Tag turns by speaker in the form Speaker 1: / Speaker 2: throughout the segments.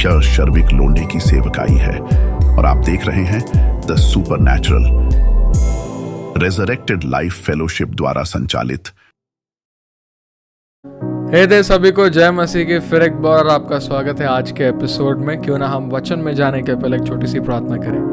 Speaker 1: मुख्य शर्विक लोंढे की सेवकाई है और आप देख रहे हैं the supernatural resurrected life fellowship द्वारा संचालित।
Speaker 2: हे दे सभी को जय मसीह की फिर एक बार आपका स्वागत है आज के एपिसोड में। क्यों ना हम वचन में जाने के पहले एक छोटी सी प्रार्थना करें।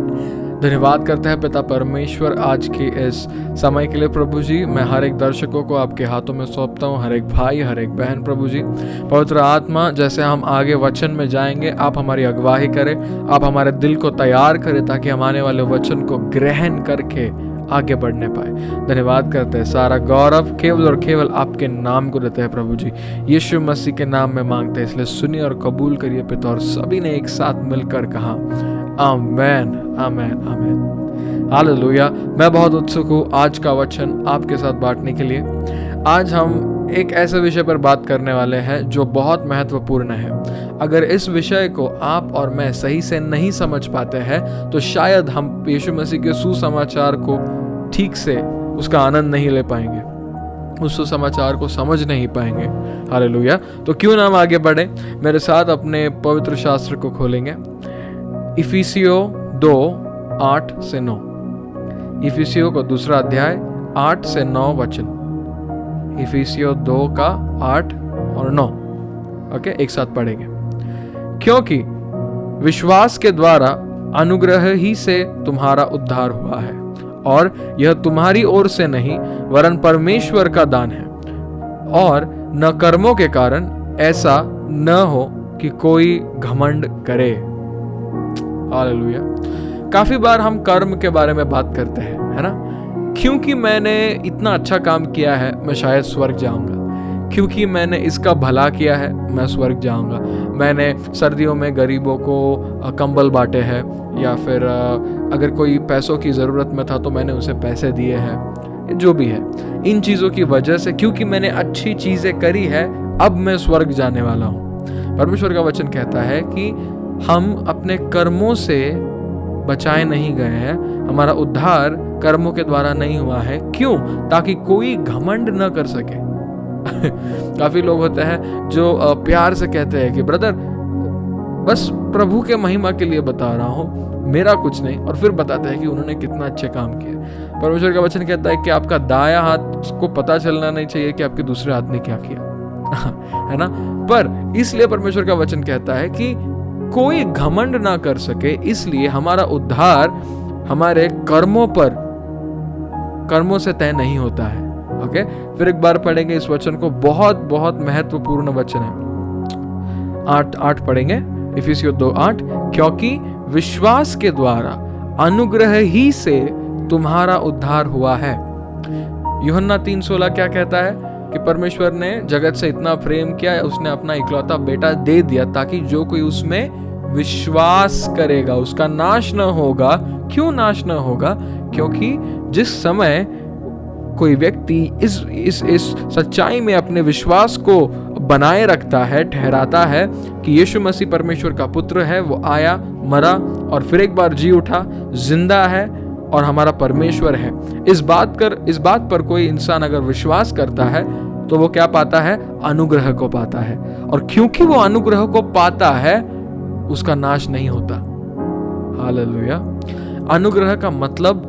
Speaker 2: धन्यवाद करते हैं पिता परमेश्वर आज की इस समय के लिए। प्रभु जी, मैं हर एक दर्शकों को आपके हाथों में सौंपता हूँ, हर एक भाई, हर एक बहन। प्रभु जी, पवित्र आत्मा, जैसे हम आगे वचन में जाएंगे, आप हमारी अगुवाई करें, आप हमारे दिल को तैयार करें ताकि हम आने वाले वचन को ग्रहण करके आगे बढ़ने पाए। धन्यवाद करते हैं, सारा गौरव केवल और केवल आपके नाम को देते हैं। प्रभु जी, यीशु मसीह के नाम में मांगते हैं, इसलिए सुनिए और कबूल करिए पिता। और सभी ने एक साथ मिलकर कहा आमेन, आमेन, आमेन, हालेलुया। मैं बहुत उत्सुक हूँ आज का वचन आपके साथ बांटने के लिए। आज हम एक ऐसे विषय पर बात करने वाले हैं जो बहुत महत्वपूर्ण है। अगर इस विषय को आप और मैं सही से नहीं समझ पाते हैं तो शायद हम यीशु मसीह के सुसमाचार को ठीक से उसका आनंद नहीं ले पाएंगे, उस सुसमाचार को समझ नहीं पाएंगे। हालेलुया। तो क्यों ना हम आगे बढ़े, मेरे साथ अपने पवित्र शास्त्र को खोलेंगे। इफिसियों 2:8 से 9। इफिसियों को दूसरा अध्याय 8 से 9 वचन। इफिसियों 2 का 8 और 9। ओके, एक साथ पढ़ेंगे। क्योंकि विश्वास के द्वारा अनुग्रह ही से तुम्हारा उद्धार हुआ है, और यह तुम्हारी ओर से नहीं वरन परमेश्वर का दान है, और न कर्मों के कारण, ऐसा न हो कि कोई घमंड करे। हालेलुया। काफी बार हम कर्म के बारे में बात करते हैं, है ना। क्योंकि मैंने इतना अच्छा काम किया है मैं शायद स्वर्ग जाऊंगा, क्योंकि मैंने इसका भला किया है मैं स्वर्ग जाऊंगा, मैंने सर्दियों में गरीबों को कंबल बांटे हैं, या फिर अगर कोई पैसों की ज़रूरत में था तो मैंने उसे पैसे दिए हैं, जो भी है। इन चीज़ों की वजह से, क्योंकि मैंने अच्छी चीज़ें करी है, अब मैं स्वर्ग जाने वाला हूँ। परमेश्वर का वचन कहता है कि हम अपने कर्मों से बचाए नहीं गए हैं, हमारा उद्धार कर्मों के द्वारा नहीं हुआ है। क्यों? ताकि कोई घमंड न कर सके। काफी लोग होते हैं जो प्यार से कहते हैं कि ब्रदर बस प्रभु के महिमा के लिए बता रहा हूँ, मेरा कुछ नहीं, और फिर बताते हैं कि उन्होंने कितना अच्छे काम किए। परमेश्वर का वचन कहता है कि आपका दाया हाथ को पता चलना नहीं चाहिए कि आपके दूसरे हाथ ने क्या किया। है ना। पर इसलिए परमेश्वर का वचन कहता है कि कोई घमंड ना कर सके, इसलिए हमारा उद्धार हमारे कर्मों से तय नहीं होता है। ओके, फिर एक बार पढ़ेंगे इस वचन को, बहुत बहुत महत्वपूर्ण वचन है। 8 पढ़ेंगे, इफिसियों 2:8। क्योंकि विश्वास के द्वारा अनुग्रह ही से तुम्हारा उद्धार हुआ है। यूहन्ना 3:16 क्या कहता है कि परमेश्वर ने जगत से इतना प्रेम किया, उसने अपना इकलौता बेटा दे दिया ताकि जो कोई उसमें विश्वास करेगा उसका नाश न होगा। क्यों नाश न होगा? क्योंकि जिस समय कोई व्यक्ति इस सच्चाई में अपने विश्वास को बनाए रखता है, ठहराता है कि यीशु मसीह परमेश्वर का पुत्र है, वो आया, मरा और फिर एक बार जी उठा, जिंदा है और हमारा परमेश्वर है, इस बात पर कोई इंसान अगर विश्वास करता है तो वो क्या पाता है? अनुग्रह को पाता है। और क्योंकि वो अनुग्रह को पाता है, उसका नाश नहीं होता। हालेलुया। अनुग्रह का मतलब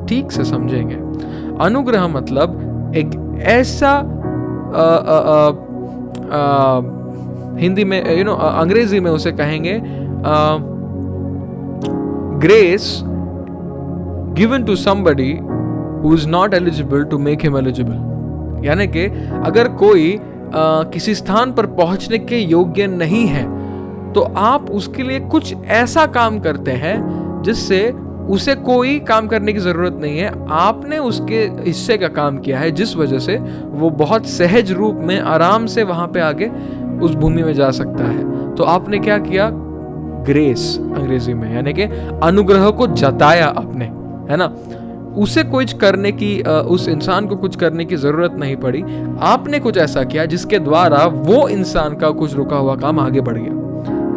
Speaker 2: ठीक से समझेंगे। अनुग्रह मतलब एक ऐसा हिंदी में अंग्रेजी में उसे कहेंगे grace given to somebody who is not eligible to make him eligible। यानी कि अगर कोई किसी स्थान पर पहुंचने के योग्य नहीं है तो आप उसके लिए कुछ ऐसा काम करते हैं जिससे उसे कोई काम करने की जरूरत नहीं है, आपने उसके हिस्से का काम किया है, जिस वजह से वो बहुत सहज रूप में आराम से वहां पे आगे उस भूमि में जा सकता है। तो आपने क्या किया? ग्रेस अंग्रेजी में, यानी कि अनुग्रह को जताया आपने, है ना। उसे कुछ करने की, उस इंसान को कुछ करने की जरूरत नहीं पड़ी, आपने कुछ ऐसा किया जिसके द्वारा वो इंसान का कुछ रुका हुआ काम आगे बढ़ गया,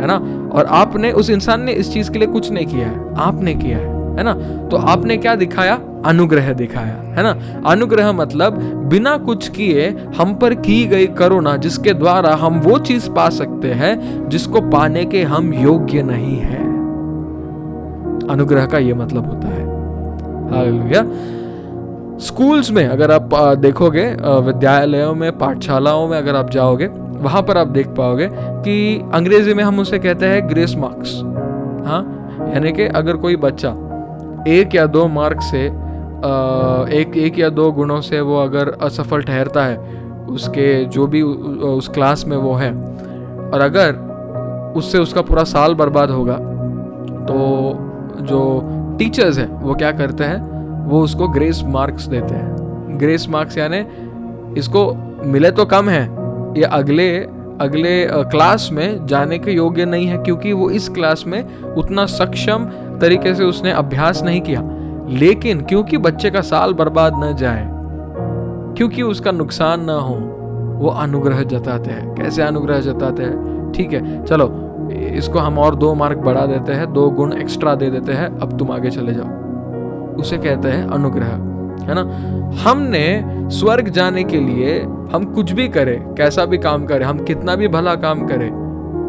Speaker 2: है ना। और आपने, उस इंसान ने इस चीज के लिए कुछ नहीं किया है, आपने किया है। है ना। तो आपने क्या दिखाया? अनुग्रह दिखाया, है ना। अनुग्रह मतलब बिना कुछ किए हम पर की गई करुणा, जिसके द्वारा हम वो चीज पा सकते हैं जिसको पाने के हम योग्य नहीं है। अनुग्रह का ये मतलब होता है। हालेलुया। स्कूल्स में अगर आप देखोगे, विद्यालयों में, पाठशालाओं में अगर आप जाओगे, वहां पर आप देख पाओगे कि अंग्रेजी में हम उसे कहते हैं ग्रेस मार्क्स। हाँ, यानी कि अगर कोई बच्चा 1 या 2 मार्क से एक या 2 गुणों से वो अगर असफल ठहरता है उसके जो भी उस क्लास में वो है, और अगर उससे उसका पूरा साल बर्बाद होगा, तो जो टीचर्स हैं वो क्या करते हैं? वो उसको ग्रेस मार्क्स देते हैं। ग्रेस मार्क्स यानी इसको मिले तो कम है, ये अगले क्लास में जाने के योग्य नहीं है, क्योंकि वो इस क्लास में उतना सक्षम तरीके से उसने अभ्यास नहीं किया। लेकिन क्योंकि बच्चे का साल बर्बाद न जाए, क्योंकि उसका नुकसान ना हो, वो अनुग्रह जताते हैं। कैसे अनुग्रह जताते हैं? ठीक है, चलो इसको हम और 2 मार्क बढ़ा देते हैं, 2 गुण एक्स्ट्रा दे देते हैं, अब तुम आगे चले जाओ। उसे कहते हैं अनुग्रह, है ना। हमने स्वर्ग जाने के लिए हम कुछ भी करें, कैसा भी काम करें, हम कितना भी भला काम करें,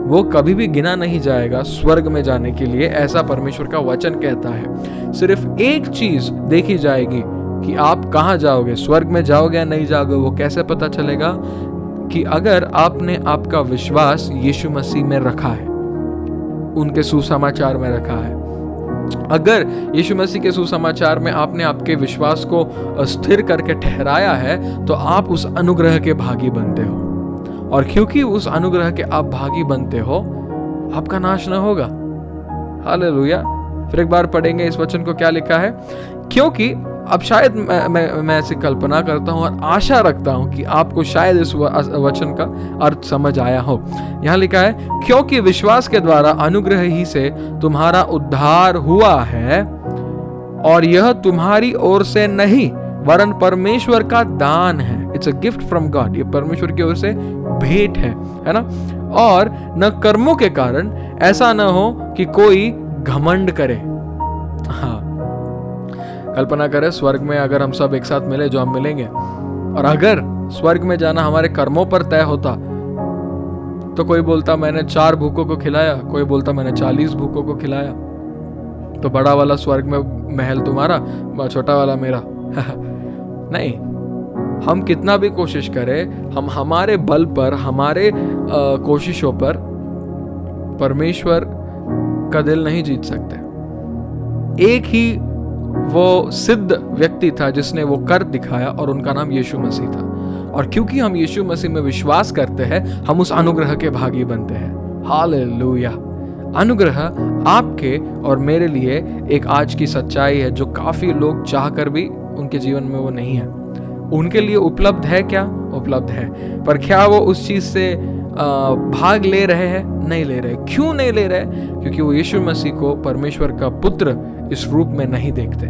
Speaker 2: वो कभी भी गिना नहीं जाएगा स्वर्ग में जाने के लिए, ऐसा परमेश्वर का वचन कहता है। सिर्फ एक चीज देखी जाएगी कि आप कहाँ जाओगे, स्वर्ग में जाओगे या नहीं जाओगे। वो कैसे पता चलेगा? कि अगर आपने आपका विश्वास यीशु मसीह में रखा है, उनके सुसमाचार में रखा है। अगर यीशु मसीह के सुसमाचार में आपने आपके विश्वास को स्थिर करके ठहराया है, तो आप उस अनुग्रह के भागी बनते हो। और क्योंकि उस अनुग्रह के आप भागी बनते हो, आपका नाश न होगा। हालेलुया। फिर एक बार पढ़ेंगे इस वचन को, क्या लिखा है। क्योंकि अब शायद मैं ऐसी कल्पना करता हूँ और आशा रखता हूँ कि आपको शायद इस वचन का अर्थ समझ आया हो। यहाँ लिखा है, क्योंकि विश्वास के द्वारा अनुग्रह ही से तुम्हारा उद्धार हुआ है, और यह तुम्हारी ओर से नहीं वरन परमेश्वर का दान है। It's a gift from God. ये परमेश्वर की ओर से भेंट है ना। और न कर्मों के कारण, ऐसा न हो कि कोई घमंड करे। हाँ, कल्पना करें स्वर्ग में अगर हम सब एक साथ मिले, जो हम मिलेंगे, और अगर स्वर्ग में जाना हमारे कर्मों पर तय होता, तो कोई बोलता मैंने 4 भूखों को खिलाया, कोई बोलता मैंने 40 भूखों को खिलाया, तो बड़ा वाला स्वर्ग में महल तुम्हारा, छोटा वाला मेरा। नहीं, हम कितना भी कोशिश करें, हम हमारे बल पर, हमारे कोशिशों पर परमेश्वर का दिल नहीं जीत सकते। एक ही वो सिद्ध व्यक्ति था जिसने वो कर दिखाया, और उनका नाम यीशु मसीह था। और क्योंकि हम यीशु मसीह में विश्वास करते हैं, हम उस अनुग्रह के भागी बनते हैं। हालेलुया। अनुग्रह आपके और मेरे लिए एक आज की सच्चाई है, जो काफी लोग चाहकर भी उनके जीवन में वो नहीं है। उनके लिए उपलब्ध है क्या? उपलब्ध है, पर क्या वो उस चीज से भाग ले रहे हैं? नहीं ले रहे। क्यों नहीं ले रहे? क्योंकि वो यीशु मसीह को परमेश्वर का पुत्र इस रूप में नहीं देखते,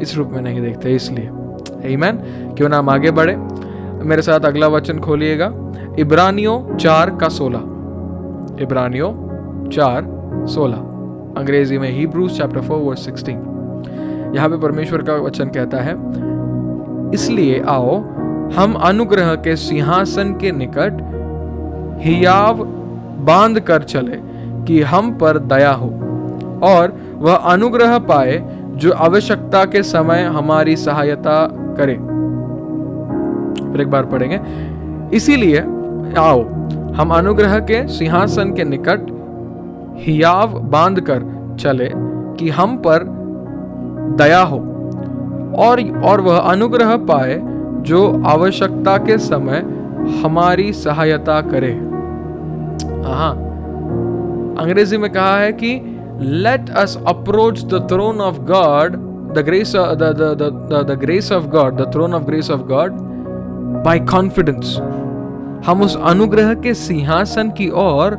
Speaker 2: इस रूप में नहीं देखते, इसलिए। आमीन। क्यों ना हम आगे बढ़े, मेरे साथ अगला वचन खोलिएगा, इब्रानियों 4:16। इब्रानियों 4:16, अंग्रेजी में Hebrews chapter 4 verse 16। यहाँ पे परमेश्वर का वचन कहता है, इसलिए आओ हम अनुग्रह के सिंहासन के निकट हियाव बांध कर चले कि हम पर दया हो, और वह अनुग्रह पाए जो आवश्यकता के समय हमारी सहायता करे। फिर एक बार पढ़ेंगे, इसीलिए आओ हम अनुग्रह के सिंहासन के निकट हियाव बांध कर चले कि हम पर दया हो, और वह अनुग्रह पाए जो आवश्यकता के समय हमारी सहायता करे। हाँ, अंग्रेजी में कहा है कि let us approach the throne of God, the grace of God, the throne of grace of God by confidence। हम उस अनुग्रह के सिंहासन की ओर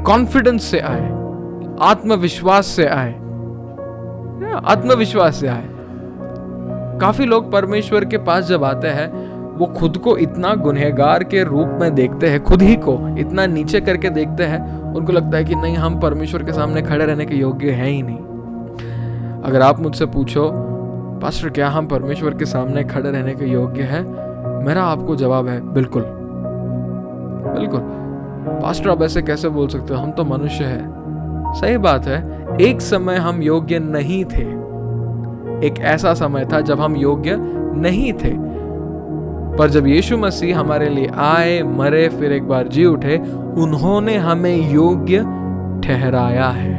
Speaker 2: कॉन्फिडेंस से आए, आत्मविश्वास से आए, आत्मविश्वास से आए। काफी लोग परमेश्वर के पास जब आते हैं, वो खुद को इतना गुनहगार के रूप में देखते हैं, खुद ही को इतना नीचे करके देखते हैं, उनको लगता है कि नहीं, हम परमेश्वर के सामने खड़े रहने के योग्य हैं ही नहीं। अगर आप मुझसे पूछो पास्टर क्या हम परमेश्वर के सामने खड़े रहने के योग्य है, मेरा आपको जवाब है बिल्कुल। बिल्कुल। पास्टर आप ऐसे कैसे बोल सकते हो, हम तो मनुष्य हैं। सही बात है, एक समय हम योग्य नहीं थे। एक ऐसा समय था जब हम योग्य नहीं थे, पर जब यीशु मसीह हमारे लिए आए, मरे, फिर एक बार जी उठे, उन्होंने हमें योग्य ठहराया है,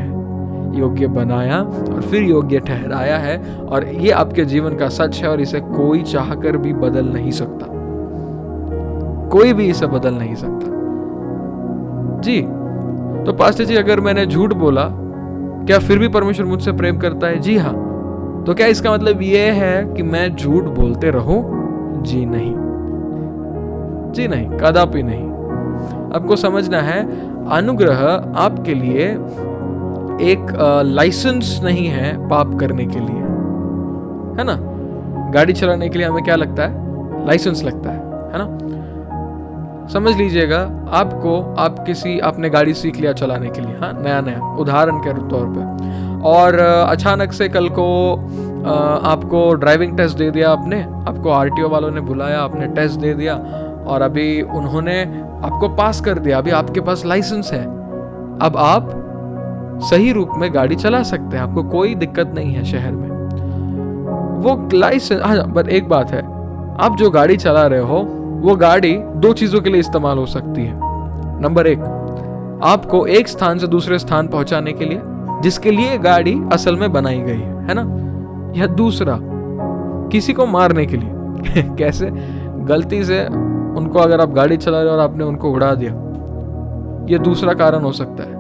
Speaker 2: योग्य बनाया और फिर योग्य ठहराया है। और ये आपके जीवन का सच है और इसे कोई चाहकर भी बदल नहीं सकता। कोई भी इसे बदल नहीं सकता। जी, तो पास्टर जी अगर मैंने झूठ बोला, क्या फिर भी परमेश्वर मुझसे प्रेम करता है? जी हाँ। तो क्या इसका मतलब यह है कि मैं झूठ बोलते रहूं? जी नहीं, जी नहीं, कदापि नहीं। आपको समझना है, अनुग्रह आपके लिए एक लाइसेंस नहीं है पाप करने के लिए, है ना। गाड़ी चलाने के लिए हमें क्या लगता है? लाइसेंस लगता है ना। समझ लीजिएगा, आपने गाड़ी सीख लिया चलाने के लिए, हाँ, नया उदाहरण के तौर पे, और अचानक से कल को आपको ड्राइविंग टेस्ट दे दिया आपको आरटीओ वालों ने बुलाया, आपने टेस्ट दे दिया और अभी उन्होंने आपको पास कर दिया। अभी आपके पास लाइसेंस है, अब आप सही रूप में गाड़ी चला सकते हैं, आपको कोई दिक्कत नहीं है शहर में। वो लाइसेंस, हाँ, पर एक बात है, आप जो गाड़ी चला रहे हो वो गाड़ी दो चीजों के लिए इस्तेमाल हो सकती है। नंबर एक, आपको एक स्थान से दूसरे स्थान पहुंचाने के लिए, जिसके लिए गाड़ी असल में बनाई गई है ना। या दूसरा, किसी को मारने के लिए कैसे? गलती से उनको, अगर आप गाड़ी चला रहे हो और आपने उनको उड़ा दिया, ये दूसरा कारण हो सकता है।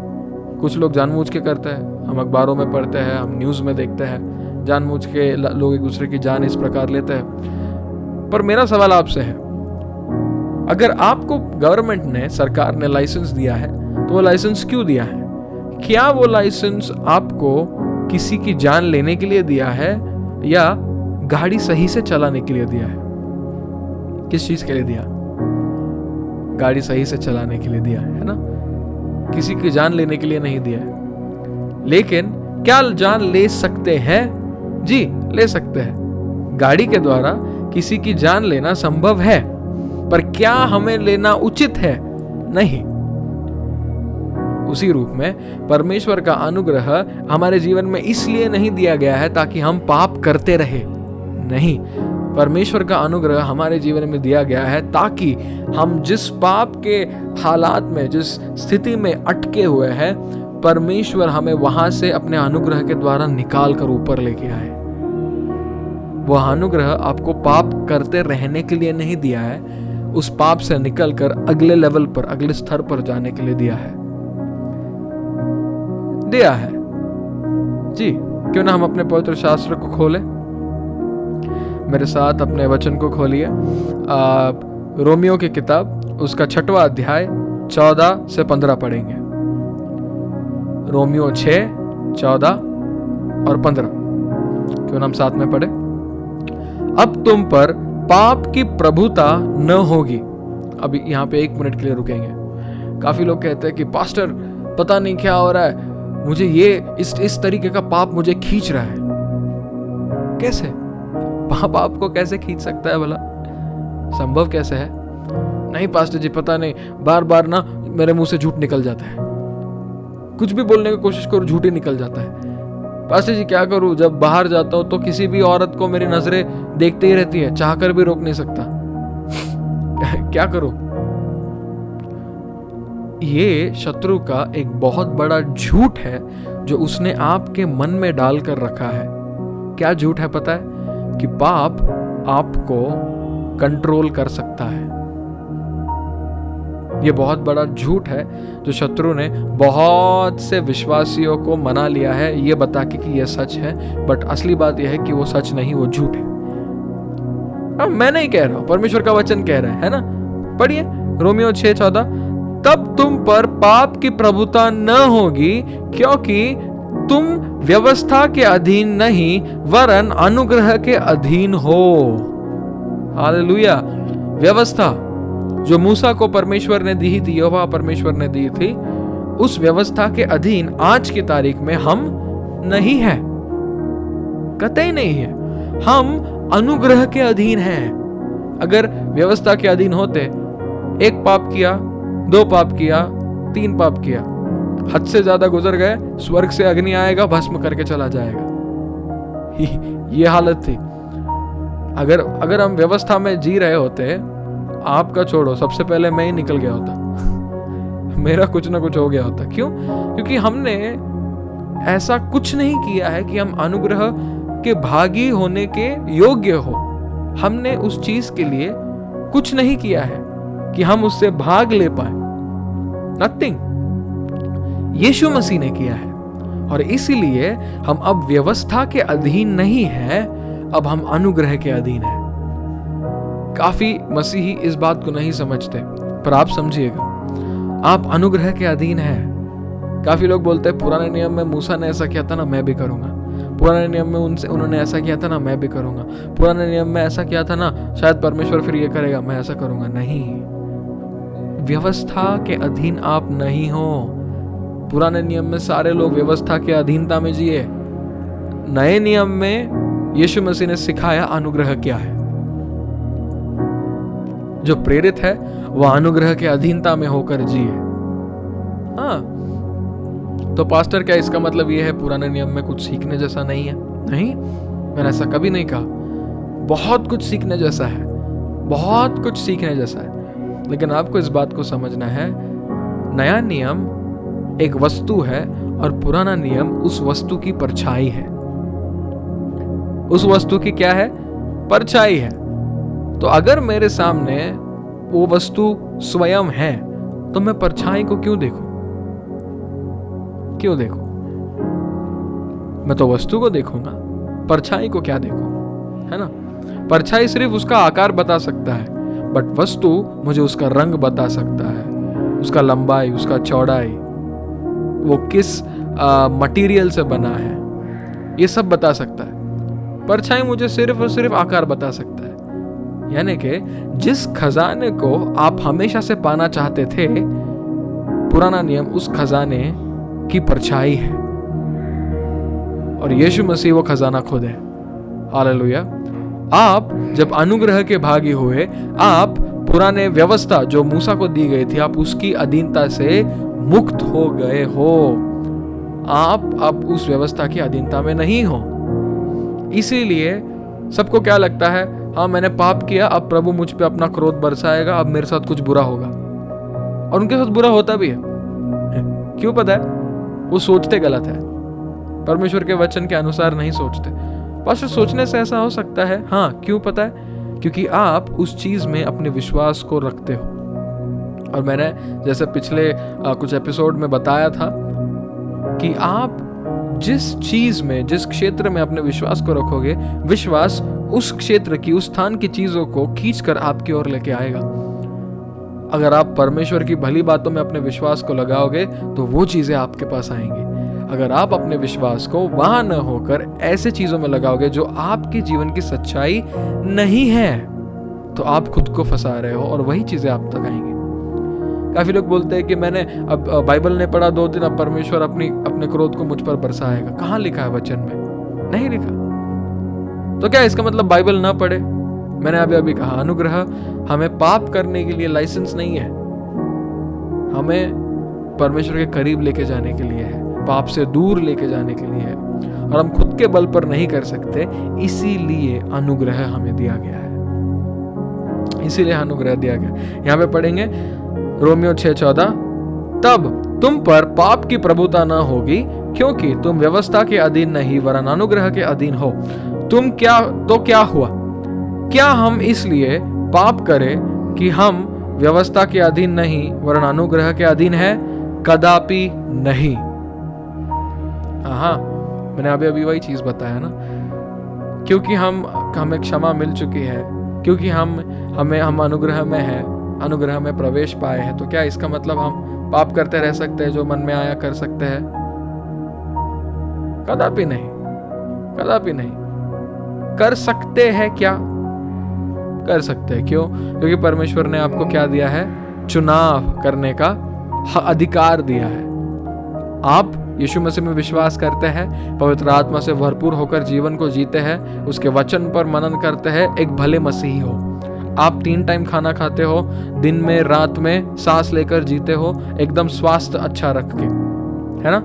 Speaker 2: कुछ लोग जानबूझ के करते हैं, हम अखबारों में पढ़ते हैं, हम न्यूज़ में देखते हैं, जानबूझ के लोग एक दूसरे की जान इस प्रकार लेते हैं। पर मेरा सवाल आपसे है, अगर आपको गवर्नमेंट ने, सरकार ने लाइसेंस दिया है, तो वो लाइसेंस क्यों दिया है? क्या वो लाइसेंस आपको किसी की जान लेने के लिए दिया है या गाड़ी सही से चलाने के लिए दिया है? किस चीज के लिए दिया? गाड़ी सही से चलाने के लिए दिया है ना, किसी की जान लेने के लिए नहीं दिया है। लेकिन क्या जान ले सकते हैं? जी, ले सकते हैं। गाड़ी के द्वारा किसी की जान लेना संभव है, पर क्या हमें लेना उचित है? नहीं। उसी रूप में परमेश्वर का अनुग्रह हमारे जीवन में इसलिए नहीं दिया गया है ताकि हम पाप करते रहे, नहीं। परमेश्वर का अनुग्रह हमारे जीवन में दिया गया है ताकि हम जिस पाप के हालात में, जिस स्थिति में अटके हुए हैं, परमेश्वर हमें वहां से अपने अनुग्रह के द्वारा निकाल कर ऊपर लेके आए। वह अनुग्रह आपको पाप करते रहने के लिए नहीं दिया है, उस पाप से निकलकर अगले लेवल पर, अगले स्तर पर जाने के लिए दिया है। जी, क्यों ना हम अपने पवित्र शास्त्र को खोलें। मेरे साथ अपने वचन को खोलिए, रोमियो की किताब, उसका 6वां अध्याय 14 से 15 पढ़ेंगे। रोमियो 6, 14 और 15, क्यों ना हम साथ में पढ़े। अब तुम पर पाप की प्रभुता न होगी। अभी यहाँ पे 1 मिनट के लिए रुकेंगे। काफी लोग कहते हैं कि पास्टर पता नहीं क्या हो रहा है, मुझे ये इस तरीके का पाप मुझे खींच रहा है। कैसे पाप आपको कैसे खींच सकता है भला? संभव कैसे है? नहीं पास्टर जी पता नहीं, बार बार ना मेरे मुंह से झूठ निकल जाता है, कुछ भी बोलने की कोशिश करो झूठ ही निकल जाता है। पास्टर जी क्या करूं, जब बाहर जाता हूं तो किसी भी औरत को मेरी नजरें देखते ही रहती है, चाहकर भी रोक नहीं सकता। क्या करूं? ये शत्रु का एक बहुत बड़ा झूठ है जो उसने आपके मन में डालकर रखा है। क्या झूठ है पता है? कि पाप आपको कंट्रोल कर सकता है। ये बहुत बड़ा झूठ है जो शत्रु ने बहुत से विश्वासियों को मना लिया है, ये बता के कि यह सच है, बट असली बात यह है कि वो सच नहीं, वो झूठ है। मैं नहीं कह रहा हूं, परमेश्वर का वचन कह रहा है ना। पढ़िए रोमियो 6:14, तब तुम पर पाप की प्रभुता न होगी, क्योंकि तुम व्यवस्था के अधीन नहीं वरन अनुग्रह के अधीन हो। हालेलुया। व्यवस्था जो मूसा को परमेश्वर ने दी थी, यहोवा परमेश्वर ने दी थी, उस व्यवस्था के अधीन आज की तारीख में हम नहीं है। कतई नहीं है। हम अनुग्रह के अधीन हैं। अगर व्यवस्था के अधीन होते, एक पाप किया, 2 पाप किया, 3 पाप किया, हद से ज्यादा गुजर गए, स्वर्ग से अग्नि आएगा, भस्म करके चला जाएगा। ये हालत थी। अगर हम व्यवस्था में जी रहे होते, आपका छोड़ो, सबसे पहले मैं ही निकल गया होता। मेरा कुछ ना कुछ हो गया होता। क्यों? क्योंकि हमने ऐसा कुछ नहीं किया है कि हम अनुग्रह के भागी होने के योग्य हो। हमने उस चीज के लिए कुछ नहीं किया है कि हम उससे भाग ले पाए। नथिंग। यीशु मसीह ने किया है, और इसीलिए हम अब व्यवस्था के अधीन नहीं है, अब हम अनुग्रह के अधीन हैं। काफी मसीही इस बात को नहीं समझते, पर आप समझिएगा, आप अनुग्रह के अधीन हैं। काफी लोग बोलते हैं पुराने नियम में मूसा ने ऐसा किया था ना, मैं भी करूंगा। पुराने नियम में उन्होंने ऐसा किया था ना, मैं भी करूंगा। पुराने नियम में ऐसा किया था ना, शायद परमेश्वर फिर ये करेगा, मैं ऐसा करूंगा। नहीं, व्यवस्था के अधीन आप नहीं हो। पुराने नियम में सारे लोग व्यवस्था के अधीनता में जिए। नए नियम में यीशु मसीह ने सिखाया अनुग्रह क्या है। जो प्रेरित है वह अनुग्रह के अधीनता में होकर जिए। हाँ, तो पास्टर, क्या इसका मतलब यह है पुराने नियम में कुछ सीखने जैसा नहीं है? नहीं, मैंने ऐसा कभी नहीं कहा। बहुत कुछ सीखने जैसा है, बहुत कुछ सीखने जैसा है। लेकिन आपको इस बात को समझना है, नया नियम एक वस्तु है और पुराना नियम उस वस्तु की परछाई है। उस वस्तु की क्या है? परछाई है। तो अगर मेरे सामने वो वस्तु स्वयं है, तो मैं परछाई को क्यों देखूं? क्यों देखूं? मैं तो वस्तु को देखूंगा, परछाई को क्या देखूं? है ना? परछाई सिर्फ उसका आकार बता सकता है, बट वस्तु मुझे उसका रंग बता सकता है, उसका लंबाई, उसका चौड़ाई, वो किस मटेरियल से बना है, ये सब बता सकता है। परछाई मुझे सिर्फ और सिर्फ आकार बता सकता है। यानी कि जिस खजाने को आप हमेशा से पाना चाहते थे, पुराना नियम उस खजाने की परछाई है, और यीशु मसीह वो खजाना खुद है। हालेलुया। आप जब अनुग्रह के भागी हुए, आप पुराने व्यवस्था जो मूसा को दी गई थी, आप उसकी अधीनता से मुक्त हो गए हो। आप अब उस व्यवस्था की अधीनता में नहीं हो। इसीलिए सबको क्या लगता है, हाँ मैंने पाप किया, अब प्रभु मुझ पे अपना क्रोध बरसाएगा, अब मेरे साथ कुछ बुरा होगा। और उनके साथ बुरा होता भी है। क्यों पता है? वो सोचते गलत है, परमेश्वर के वचन के अनुसार नहीं सोचते। पास्टर, सोचने से ऐसा हो सकता है? हाँ, क्यों पता है? क्योंकि आप उस चीज में अपने विश्वास को रखते हो। और मैंने जैसे पिछले कुछ एपिसोड में बताया था कि आप जिस चीज में, जिस क्षेत्र में अपने विश्वास को रखोगे, विश्वास उस क्षेत्र की, उस स्थान की चीजों को खींचकर आपकी ओर लेके आएगा। अगर आप परमेश्वर की भली बातों में अपने विश्वास को लगाओगे तो वो चीजें आपके पास आएंगी। अगर आप अपने विश्वास को वहां न होकर ऐसे चीजों में लगाओगे जो आपके जीवन की सच्चाई नहीं है, तो आप खुद को फंसा रहे हो और वही चीजें आप तक आएंगी। काफी लोग बोलते हैं कि मैंने अब बाइबल ने पढ़ा 2 दिन, अब परमेश्वर अपने क्रोध को मुझ पर बरसाएगा। कहाँ लिखा है वचन में? नहीं लिखा। तो क्या इसका मतलब बाइबल ना पढ़े? मैंने अभी कहा, अनुग्रह हमें पाप करने के लिए लाइसेंस नहीं है, हमें परमेश्वर के करीब लेके जाने के लिए है, पाप से दूर लेके जाने के लिए है। और हम खुद के बल पर नहीं कर सकते, इसीलिए अनुग्रह हमें दिया गया है। इसीलिए अनुग्रह दिया गया। यहाँ पे पढ़ेंगे रोमियो 6:14, तब तुम पर पाप की प्रभुता न होगी, क्योंकि तुम व्यवस्था के अधीन नहीं वरन अनुग्रह के अधीन हो। तुम क्या हुआ? क्या हम इसलिए पाप करें कि हम व्यवस्था के अधीन नहीं वरन अनुग्रह के अधीन है? कदापि नहीं। हाँ, मैंने अभी वही चीज बताया ना, क्योंकि हमें क्षमा मिल चुकी है, क्योंकि हम अनुग्रह में है, अनुग्रह में प्रवेश पाए हैं। तो क्या इसका मतलब हम पाप करते रह सकते हैं, जो मन में आया कर सकते हैं? कदापि नहीं, कदापि नहीं। कर सकते हैं क्या? कर सकते हैं। क्यों? क्योंकि परमेश्वर ने आपको क्या दिया है? चुनाव करने का अधिकार दिया है। आप यीशु मसीह में विश्वास करते हैं, पवित्र आत्मा से भरपूर होकर जीवन को जीते हैं, उसके वचन पर मनन करते हैं, एक भले मसीही हो। आप 3 टाइम खाना खाते हो, दिन में रात में सांस लेकर जीते हो, एकदम स्वास्थ्य अच्छा रख के, है ना।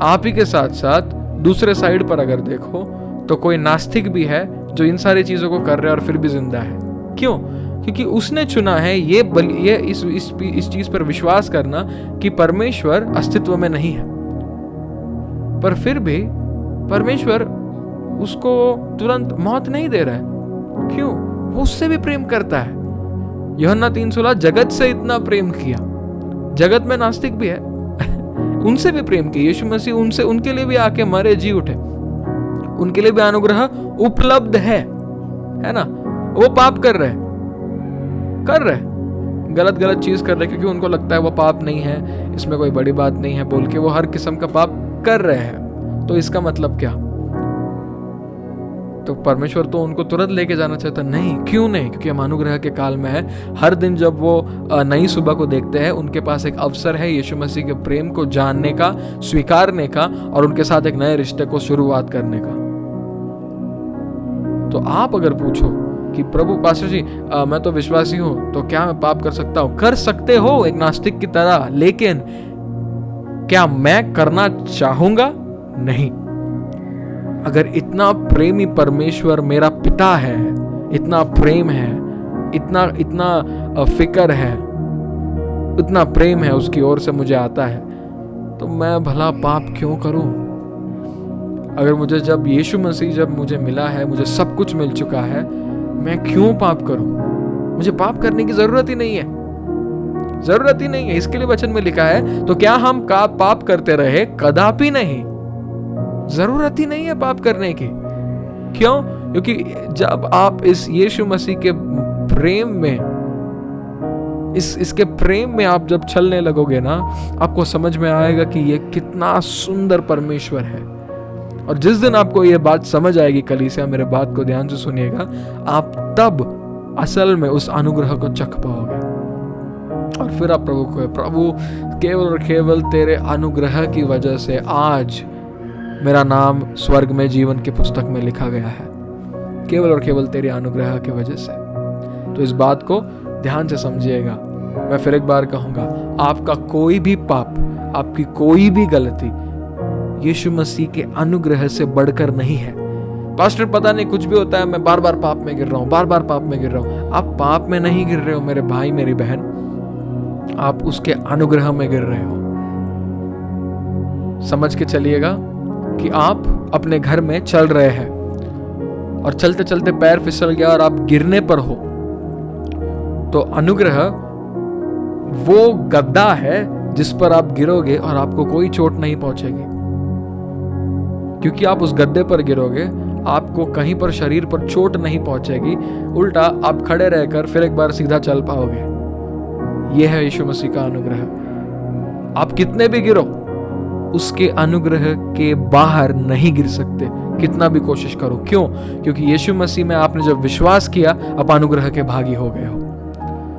Speaker 2: आप ही के साथ साथ दूसरे साइड पर अगर देखो तो कोई नास्तिक भी है जो इन सारी चीजों को कर रहा है और फिर भी जिंदा है। क्यों? क्योंकि उसने चुना है ये इस चीज पर विश्वास करना कि परमेश्वर अस्तित्व में नहीं है, पर फिर भी परमेश्वर उसको तुरंत मौत नहीं दे रहा है। क्यों? वो उससे भी प्रेम करता है। यूहन्ना 3:16 जगत से इतना प्रेम किया। जगत में नास्तिक भी है उनसे भी प्रेम किया। यीशु मसीह उनके लिए भी आके मरे, जी उठे, उनके लिए भी अनुग्रह उपलब्ध है ना। वो पाप कर रहे गलत चीज कर रहे, क्योंकि उनको लगता है वो पाप नहीं है, इसमें कोई बड़ी बात नहीं है बोल के वो हर किस्म का पाप कर रहे हैं। तो इसका मतलब क्या? तो परमेश्वर तो उनको तुरंत लेके जाना चाहता नहीं। क्यों नहीं? क्योंकि हम अनुग्रह के काल में है। हर दिन जब वो नई सुबह को देखते हैं, उनके पास एक अवसर है यीशु मसीह के प्रेम को जानने का, स्वीकारने का और उनके साथ एक नए रिश्ते को शुरुआत करने का। तो आप अगर पूछो कि प्रभु पास्टर जी मैं तो विश्वासी हूं, तो क्या मैं पाप कर सकता हूं? कर सकते हो एक नास्तिक की तरह, लेकिन क्या मैं करना चाहूंगा? नहीं। अगर इतना प्रेमी परमेश्वर मेरा पिता है, इतना प्रेम है, इतना फिक्र है, इतना प्रेम है उसकी ओर से मुझे आता है, तो मैं भला पाप क्यों करूं? अगर मुझे जब यीशु मसीह जब मुझे मिला है, मुझे सब कुछ मिल चुका है, मैं क्यों पाप करूं? मुझे पाप करने की जरूरत ही नहीं है। इसके लिए वचन में लिखा है। तो क्या हम पाप करते रहे? कदापि नहीं। जरूरत ही नहीं है पाप करने की। क्यों? क्योंकि जब आप इस यीशु मसीह के प्रेम में, इसके प्रेम में आप जब चलने लगोगे ना, आपको समझ में आएगा कि ये कितना सुंदर परमेश्वर है। और जिस दिन आपको ये बात समझ आएगी, कलीसिया मेरे बात को ध्यान से सुनिएगा, आप तब असल में उस अनुग्रह को चख पाओगे। और फिर आप प्रभु को, प्रभु केवल और केवल तेरे अनुग्रह की वजह से आज मेरा नाम स्वर्ग में जीवन की पुस्तक में लिखा गया है, केवल और केवल तेरे अनुग्रह की वजह से। तो इस बात को ध्यान से समझिएगा। मैं फिर एक बार कहूंगा, आपका कोई भी पाप, आपकी कोई भी गलती यीशु मसीह के अनुग्रह से बढ़कर नहीं है। पास्टर पता नहीं कुछ भी होता है, मैं बार बार पाप में गिर रहा हूं। आप पाप में नहीं गिर रहे हो मेरे भाई मेरी बहन, आप उसके अनुग्रह में गिर रहे हो। समझ के चलिएगा कि आप अपने घर में चल रहे हैं और चलते चलते पैर फिसल गया और आप गिरने पर हो, तो अनुग्रह वो गद्दा है जिस पर आप गिरोगे और आपको कोई चोट नहीं पहुंचेगी, क्योंकि आप उस गद्दे पर गिरोगे, आपको कहीं पर शरीर पर चोट नहीं पहुंचेगी, उल्टा आप खड़े रहकर फिर एक बार सीधा चल पाओगे। यह है यीशु मसीह का अनुग्रह। आप कितने भी गिरो, उसके अनुग्रह के बाहर नहीं गिर सकते, कितना भी कोशिश करो। क्यों? क्योंकि यीशु मसीह में आपने जब विश्वास किया, आप अनुग्रह के भागी हो गए हो।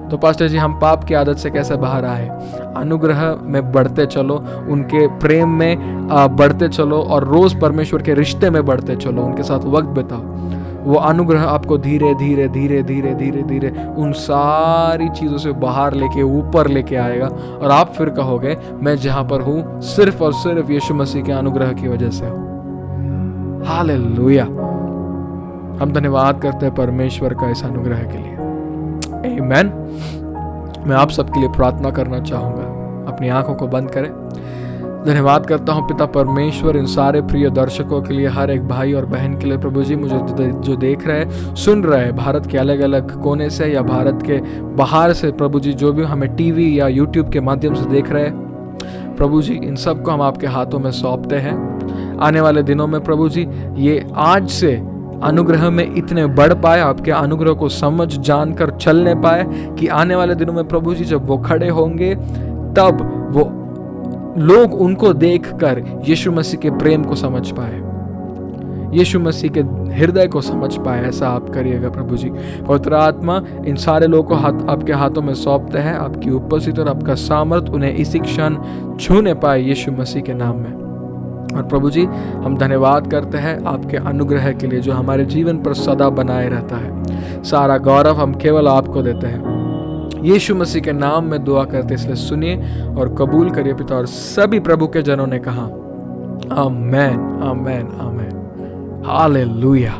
Speaker 2: तो पास्टर जी, हम पाप की आदत से कैसे बाहर आए? अनुग्रह में बढ़ते चलो, उनके प्रेम में बढ़ते चलो और रोज परमेश्वर के रिश्ते में बढ़ते चलो, उनके साथ वक्त बिताओ। वो अनुग्रह आपको धीरे धीरे धीरे धीरे धीरे धीरे उन सारी चीजों से बाहर लेके ऊपर लेके आएगा, और आप फिर कहोगे मैं जहां पर हूं सिर्फ और सिर्फ यीशु मसीह के अनुग्रह की वजह से हूं। हालेलुया। हम धन्यवाद करते हैं परमेश्वर का इस अनुग्रह के लिए। आमीन। मैं आप सबके लिए प्रार्थना करना चाहूंगा। अपनी आंखों को बंद करें। धन्यवाद करता हूं पिता परमेश्वर, इन सारे प्रिय दर्शकों के लिए, हर एक भाई और बहन के लिए प्रभु जी, मुझे जो देख रहे हैं, सुन रहे हैं, भारत के अलग अलग कोने से या भारत के बाहर से, प्रभु जी जो भी हमें टीवी या यूट्यूब के माध्यम से देख रहे हैं, प्रभु जी इन सबको हम आपके हाथों में सौंपते हैं। आने वाले दिनों में प्रभु जी ये आज से अनुग्रह में इतने बढ़ पाए, आपके अनुग्रह को समझ जानकर चलने पाए कि आने वाले दिनों में प्रभु जी जब वो खड़े होंगे, तब वो लोग उनको देखकर यीशु मसीह के प्रेम को समझ पाए, यीशु मसीह के हृदय को समझ पाए, ऐसा आप करिएगा प्रभु जी। पवित्र आत्मा इन सारे लोगों को आपके हाथों में सौंपते हैं, आपकी उपस्थिति और आपका सामर्थ उन्हें इसी क्षण छूने पाए यीशु मसीह के नाम में। और प्रभु जी, हम धन्यवाद करते हैं आपके अनुग्रह के लिए जो हमारे जीवन पर सदा बनाए रहता है। सारा गौरव हम केवल आपको देते हैं। यीशु मसीह के नाम में दुआ करते, इसलिए सुनिए और कबूल करिए पिता। और सभी प्रभु के जनों ने कहा आमेन, आमेन, आमेन, हालेलुया।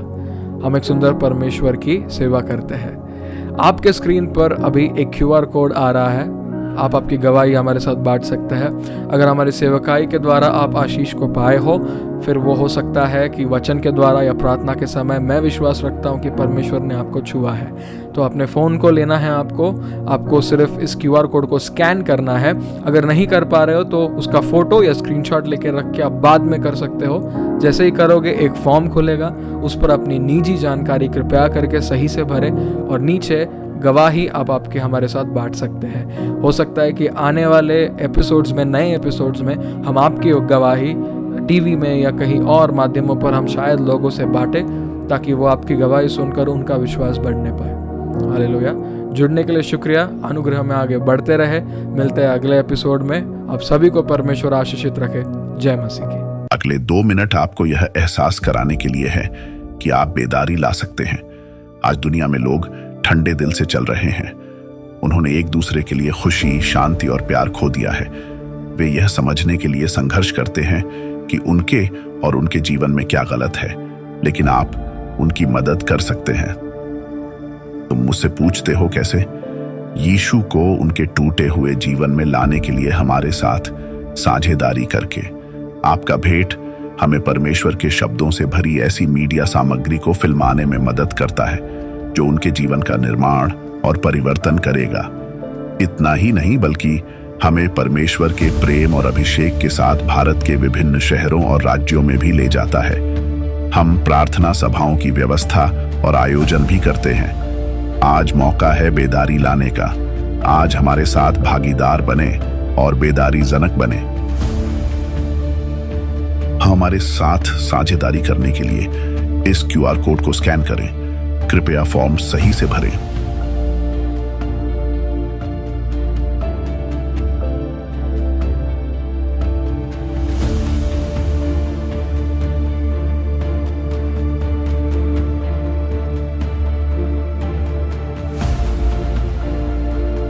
Speaker 2: हम एक सुंदर परमेश्वर की सेवा करते हैं। आपके स्क्रीन पर अभी एक QR कोड आ रहा है, आप आपकी गवाही हमारे साथ बांट सकते हैं। अगर हमारी सेवकाई के द्वारा आप आशीष को पाए हो, फिर वो हो सकता है कि वचन के द्वारा या प्रार्थना के समय मैं विश्वास रखता हूँ कि परमेश्वर ने आपको छुआ है। तो अपने फ़ोन को लेना है, आपको सिर्फ इस QR कोड को स्कैन करना है। अगर नहीं कर पा रहे हो तो उसका फ़ोटो या स्क्रीनशॉट लेके रख के आप बाद में कर सकते हो। जैसे ही करोगे एक फॉर्म खुलेगा, उस पर अपनी निजी जानकारी कृपया करके सही से भरें और नीचे गवाही आप आपके हमारे साथ बांट सकते हैं। हो सकता है कि आने वाले एपिसोड्स में, नए एपिसोड्स में हम आपकी गवाही टीवी में या कहीं और माध्यमों पर हम शायद लोगों से बांटें, ताकि वो आपकी गवाही सुनकर उनका विश्वास बढ़ने पाए। हालेलुया। जुड़ने के लिए शुक्रिया। अनुग्रह में आगे बढ़ते रहे। मिलते हैं अगले एपिसोड में। आप सभी को परमेश्वर आशीषित रखे। जय मसीह की।
Speaker 1: अगले 2 मिनट आपको यह एहसास कराने के लिए है कि आप बेदारी ला सकते हैं। आज दुनिया में लोग ठंडे दिल से चल रहे हैं। उन्होंने एक दूसरे के लिए खुशी, शांति और प्यार खो दिया है। वे यह समझने के लिए संघर्ष करते हैं कि उनके और उनके जीवन में क्या गलत है, लेकिन आप उनकी मदद कर सकते हैं। तुम मुझसे पूछते हो कैसे? यीशु को उनके टूटे हुए जीवन में लाने के लिए हमारे साथ साझेदारी करके। आपका भेंट हमें परमेश्वर के शब्दों से भरी ऐसी मीडिया सामग्री को फिल्माने में मदद करता है जो उनके जीवन का निर्माण और परिवर्तन करेगा। इतना ही नहीं, बल्कि हमें परमेश्वर के प्रेम और अभिषेक के साथ भारत के विभिन्न शहरों और राज्यों में भी ले जाता है। हम प्रार्थना सभाओं की व्यवस्था और आयोजन भी करते हैं। आज मौका है बेदारी लाने का। आज हमारे साथ भागीदार बने और बेदारी जनक बने। हमारे साथ साझेदारी करने के लिए इस QR कोड को स्कैन करें। कृपया फॉर्म सही से भरें।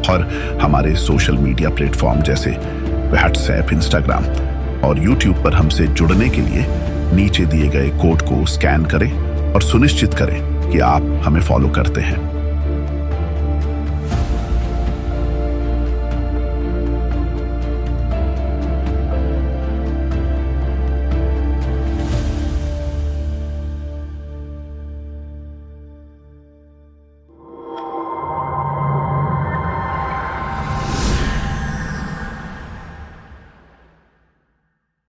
Speaker 1: और हमारे सोशल मीडिया प्लेटफॉर्म जैसे WhatsApp, Instagram और YouTube पर हमसे जुड़ने के लिए नीचे दिए गए कोड को स्कैन करें और सुनिश्चित करें कि आप हमें फॉलो करते हैं।